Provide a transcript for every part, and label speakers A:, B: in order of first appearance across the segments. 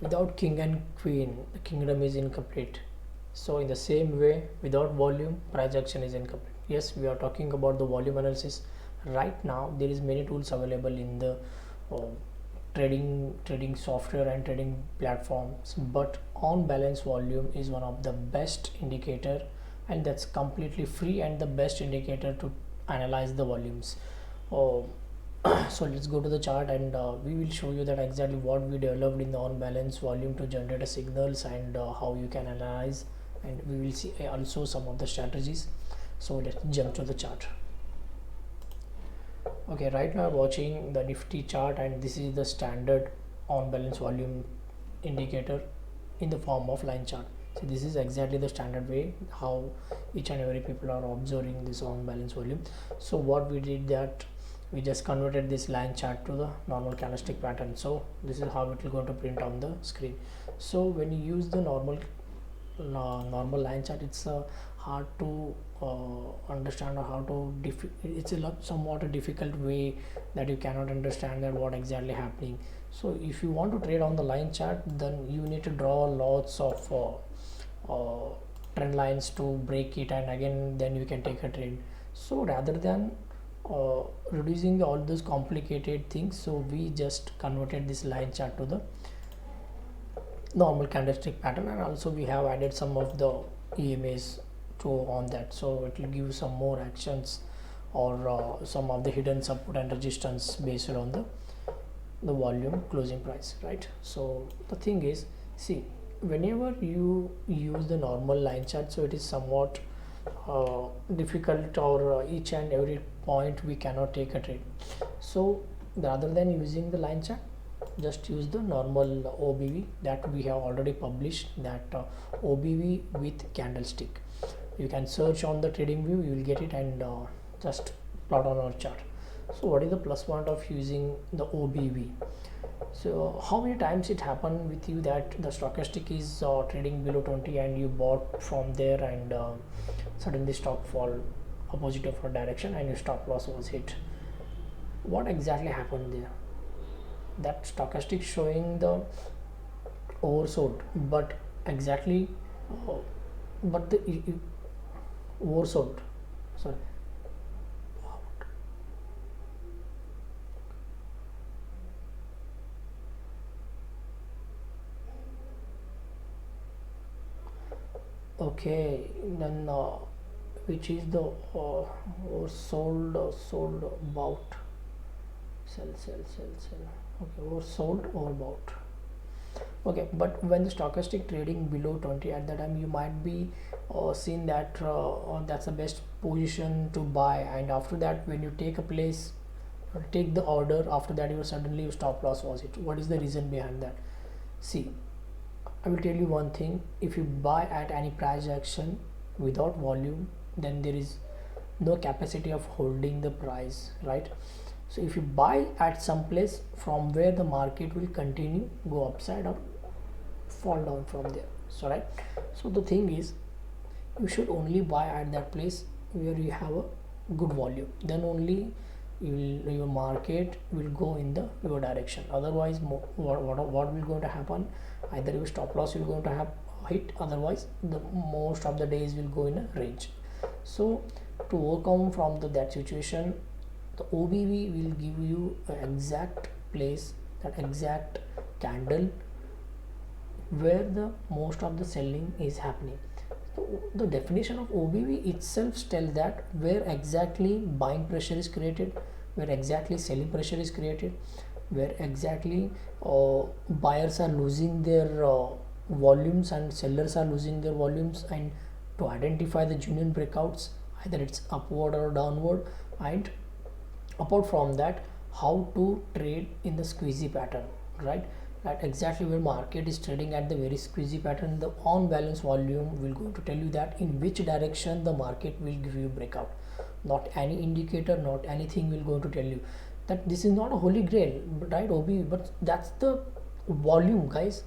A: Without king and queen, the kingdom is incomplete. So in the same way, without volume, price action is incomplete. Yes, we are talking about the volume analysis. Right now there is many tools available in the uh, trading software and trading platforms, but on balance volume is one of the best indicator, and that's completely free and the best indicator to analyze the volumes. Oh, so let's go to the chart, and we will show you that exactly what we developed in the on balance volume to generate a signals, and how you can analyze, and we will see also some of the strategies. So let's jump to the chart. Okay, right now watching the Nifty chart, and this is the standard on balance volume indicator in the form of line chart. So this is exactly the standard way how each and every people are observing this on balance volume. So what we did, that we just converted this line chart to the normal candlestick pattern. So this is how it will go to print on the screen. So when you use the normal line chart, it's hard to understand, or how to it's somewhat a difficult way that you cannot understand that what exactly happening. So if you want to trade on the line chart, then you need to draw lots of trend lines to break it, and again then you can take a trade. So rather than reducing all those complicated things, so we just converted this line chart to the normal candlestick pattern, and also we have added some of the EMAs to on that, so it will give you some more actions, or some of the hidden support and resistance based on the volume closing price, right? So the thing is, see, whenever you use the normal line chart, so it is somewhat difficult, or each and every point we cannot take a trade. So rather than using the line chart, just use the normal OBV that we have already published, that OBV with candlestick. You can search on the trading view, you will get it, and just plot on our chart. So what is the plus point of using the OBV? So how many times it happened with you that the stochastic is trading below 20 and you bought from there, and suddenly stock fall opposite of your direction and your stop loss was hit? What exactly happened there? That stochastic showing the oversold, but exactly uh, but the oversold, sorry. Okay, then which is the oversold, sold, bought, sell, okay, oversold, overbought. Okay, but when the stochastic trading below 20, at that time you might be seen that that's the best position to buy, and after that when you take a place, take the order, after that you suddenly your stop loss was it. What is the reason behind that? See, I will tell you one thing: if you buy at any price action without volume, then there is no capacity of holding the price, right? So if you buy at some place from where the market will continue go upside or fall down from there, so right. So the thing is, you should only buy at that place where you have a good volume, then only your market will go in the your direction. Otherwise what will going to happen, either your stop loss will going to have hit, otherwise the most of the days will go in a range. So to overcome from that situation, the OBV will give you an exact place, that exact candle where the most of the selling is happening. So the definition of OBV itself tells that where exactly buying pressure is created, where exactly selling pressure is created, where exactly buyers are losing their volumes and sellers are losing their volumes, and to identify the genuine breakouts, either it's upward or downward, and apart from that, how to trade in the squeezy pattern, right? That exactly where market is trading at the very squeezy pattern, the on balance volume will go to tell you that in which direction the market will give you breakout. Not any indicator, not anything will go to tell you that. This is not a holy grail, right, OB, but that's the volume, guys.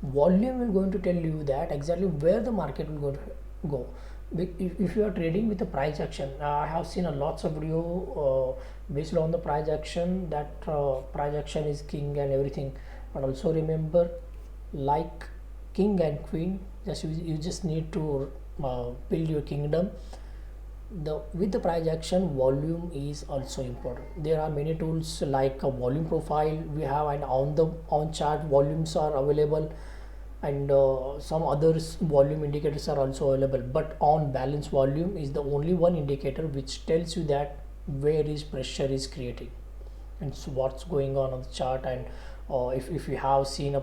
A: Volume will going to tell you that exactly where the market will go. If you are trading with a price action, I have seen a lots of video based on the price action, that price action is king and everything. But also remember, like king and queen. Just you just need to build your kingdom. The with the price action, volume is also important. There are many tools like a volume profile we have, and on the on chart volumes are available, and some others volume indicators are also available, but on balance volume is the only one indicator which tells you that where is pressure is creating and so what's going on the chart. And if you have seen uh, a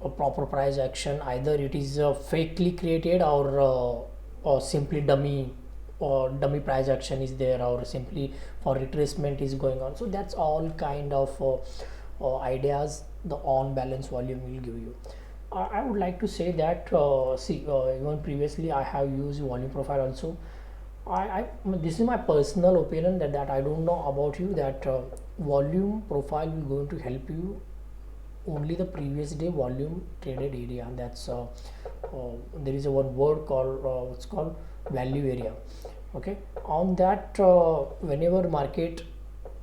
A: proper price action, either it is fakely created or simply dummy or dummy price action is there, or simply for retracement is going on. So that's all kind of ideas the on balance volume will give you. I would like to say that even previously I have used volume profile also. This is my personal opinion that I don't know about you, that volume profile will going to help you only the previous day volume traded area. That's there is a one word called what's called value area. Okay, on that whenever market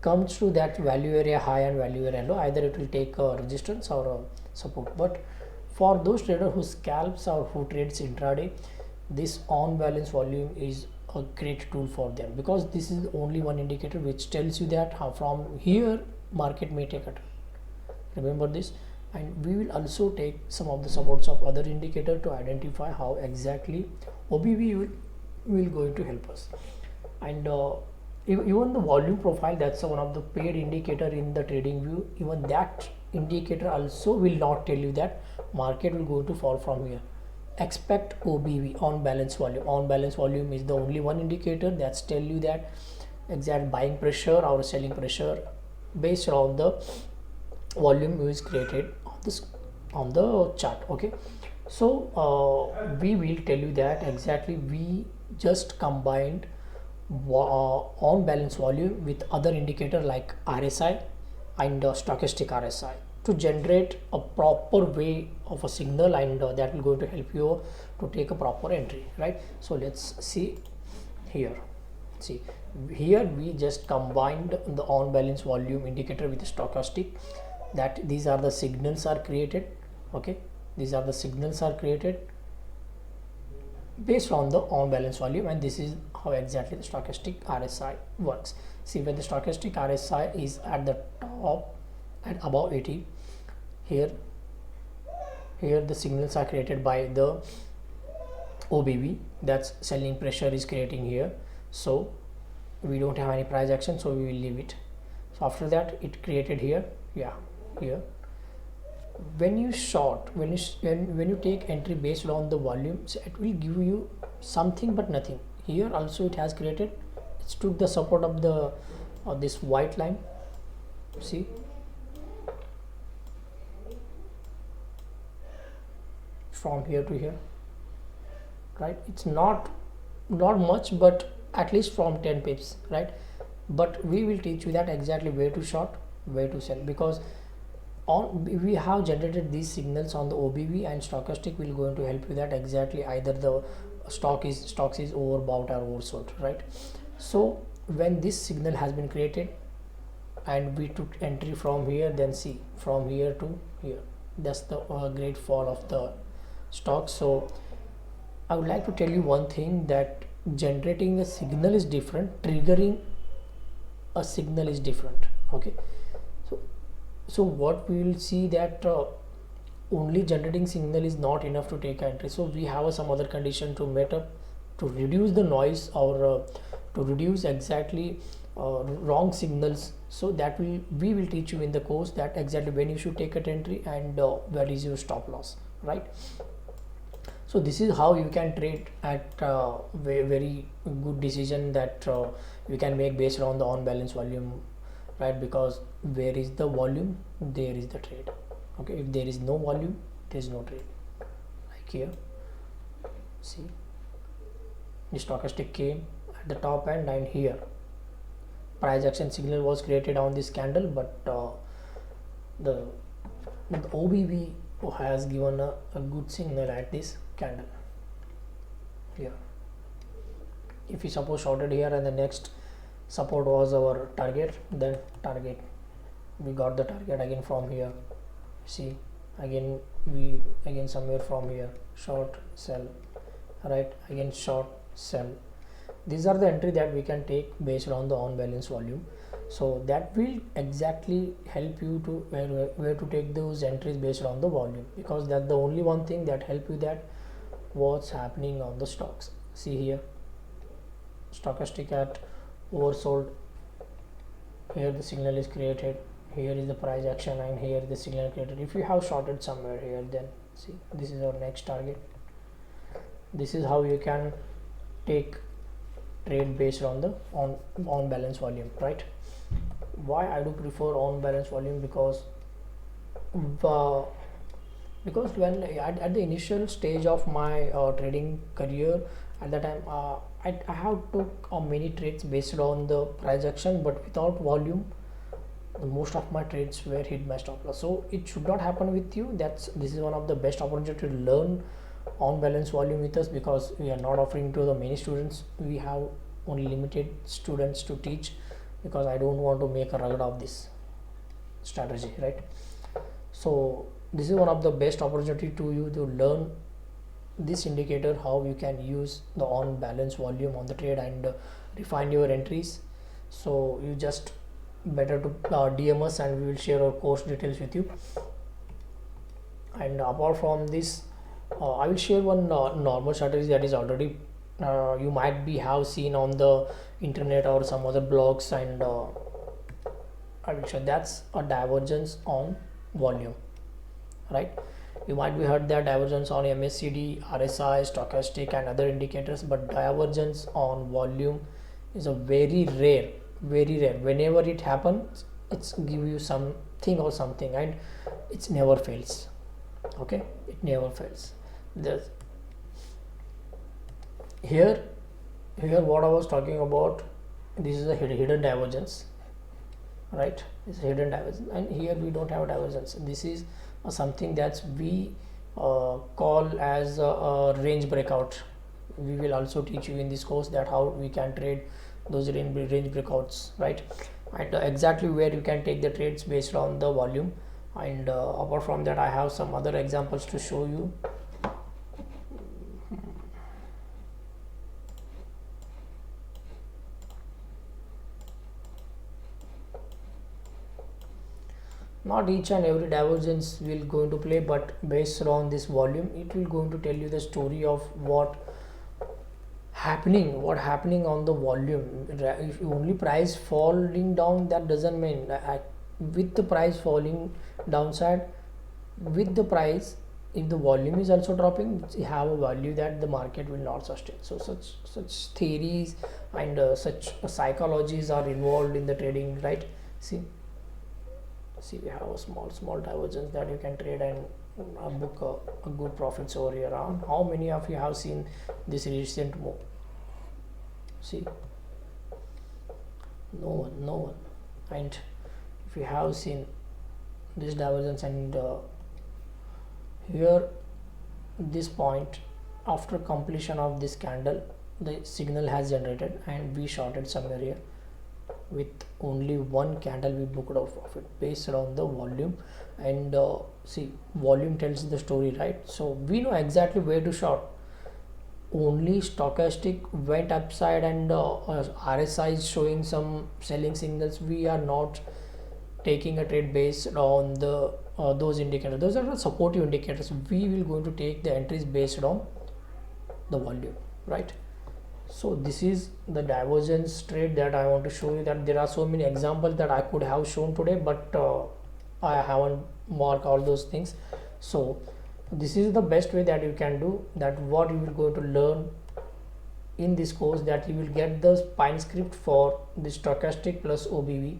A: comes to that value area high and value area low, either it will take a resistance or a support. But for those traders who scalps or who trades intraday, this on balance volume is a great tool for them, because this is only one indicator which tells you that how from here market may take a turn. Remember this. And we will also take some of the supports of other indicator to identify how exactly OBV will going to help us. And even the volume profile, that's one of the paid indicator in the trading view, even that indicator also will not tell you that market will go to fall from here. Expect OBV, on balance volume. On balance volume is the only one indicator that's tell you that exact buying pressure or selling pressure based on the volume is created on this on the chart. Okay, so we will tell you that exactly we just combined on balance volume with other indicator like RSI and stochastic RSI to generate a proper way of a signal, and that will going to help you to take a proper entry, right? So let's see here. See, here we just combined the on balance volume indicator with the stochastic, that these are the signals are created. Okay, these are the signals are created based on the on balance volume, and this is how exactly the stochastic RSI works. See, when the stochastic RSI is at the top and above 80, here the signals are created by the OBV, that's selling pressure is creating here. So we don't have any price action, so we will leave it. So after that it created here, yeah, here. When you short, when you take entry based on the volume, so it will give you something but nothing. Here also it has created, it took the support of the this white line. See, from here to here, right? It's not much, but at least from 10 pips, right? But we will teach you that exactly where to short, where to sell, because on we have generated these signals on the OBV, and stochastic will going to help you that exactly either the stocks is overbought or oversold, right? So when this signal has been created and we took entry from here, then see from here to here, that's the great fall of the stock. So I would like to tell you one thing, that generating a signal is different, triggering a signal is different. Okay, so what we will see that only generating signal is not enough to take entry. So we have some other condition to meet up to reduce the noise, or to reduce exactly wrong signals. So that we will teach you in the course, that exactly when you should take an entry and where is your stop loss, right? So this is how you can trade at very good decision that you can make based on the on balance volume, right? Because where is the volume, there is the trade. Okay, if there is no volume, there is no trade. Like here, see, the stochastic came at the top end, and here price action signal was created on this candle, but the OBV has given a good signal at this candle here. If we suppose shorted here and the next support was our target, then target, we got the target again from here, See, again we again somewhere from here short sell, right? Again short sell. These are the entry that we can take based on the on balance volume. So that will exactly help you to where to take those entries based on the volume, because that's the only one thing that help you that what's happening on the stocks. See here, stochastic at oversold, here the signal is created, here is the price action, and here the signal created. If you have shorted somewhere here, then see, this is our next target. This is how you can take trade based on the on balance volume, right? Why I do prefer on balance volume? Uh, because when at the initial stage of my trading career, at that time I have took many trades based on the price action, but without volume most of my trades were hit my stop loss. So it should not happen with you. This is one of the best opportunity to learn on balance volume with us, because we are not offering to the many students. We have only limited students to teach, because I don't want to make a rugged of this strategy, right? So this is one of the best opportunity to you to learn this indicator, how you can use the on balance volume on the trade and refine your entries. So you just better to DM us, and we will share our course details with you. And apart from this, I will share one normal strategy that is already you might be have seen on the internet or some other blogs, and I will show that's a divergence on volume, right? You might be heard that divergence on MACD, RSI, stochastic, and other indicators, but divergence on volume is a very rare, very rare. Whenever it happens, it's give you something or something, and it never fails. Okay, it never fails. There's here what I was talking about, this is a hidden divergence, right? This is hidden divergence, and here we don't have a divergence. This is something that we call as a range breakout. We will also teach you in this course that how we can trade those range breakouts, right? And exactly where you can take the trades based on the volume. And apart from that, I have some other examples to show you. Not each and every divergence will going to play, but based on this volume, it will going to tell you the story of what happening on the volume. If only price falling down, that doesn't mean with the price falling downside, with the price, if the volume is also dropping, you have a value that the market will not sustain. So such theories and such psychologies are involved in the trading, right? See, we have a small divergence that you can trade and book a good profits over here. On how many of you have seen this recent move? See, no one. And if you have seen this divergence, and here this point, after completion of this candle, the signal has generated and we shorted somewhere here. With only one candle we booked out profit based on the volume. And see, volume tells the story, right? So we know exactly where to short. Only stochastic went upside, and RSI is showing some selling signals. We are not taking a trade based on the those indicators. Those are the supportive indicators. We will going to take the entries based on the volume, right? So this is the divergence trade that I want to show you. That there are so many examples that I could have shown today, but I haven't marked all those things. So this is the best way that you can do that. What you will go to learn in this course, that you will get the spine script for the stochastic plus OBV.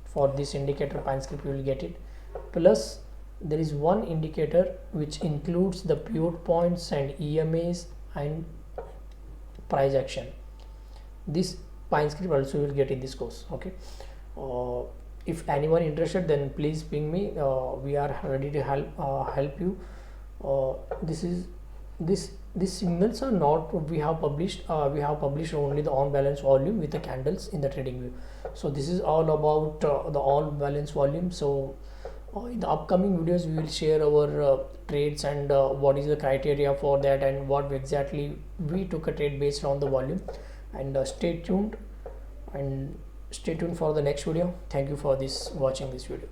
A: For this indicator pine script you will get it, plus there is one indicator which includes the pivot points and EMAs and price action. This pine script also you will get in this course. Okay, if anyone interested, then please ping me. We are ready to help you. These signals are not we have published only the on balance volume with the candles in the trading view. So this is all about the on balance volume. So In the upcoming videos we will share our trades and what is the criteria for that and what exactly we took a trade based on the volume. And stay tuned, and stay tuned for the next video. Thank you for this watching this video.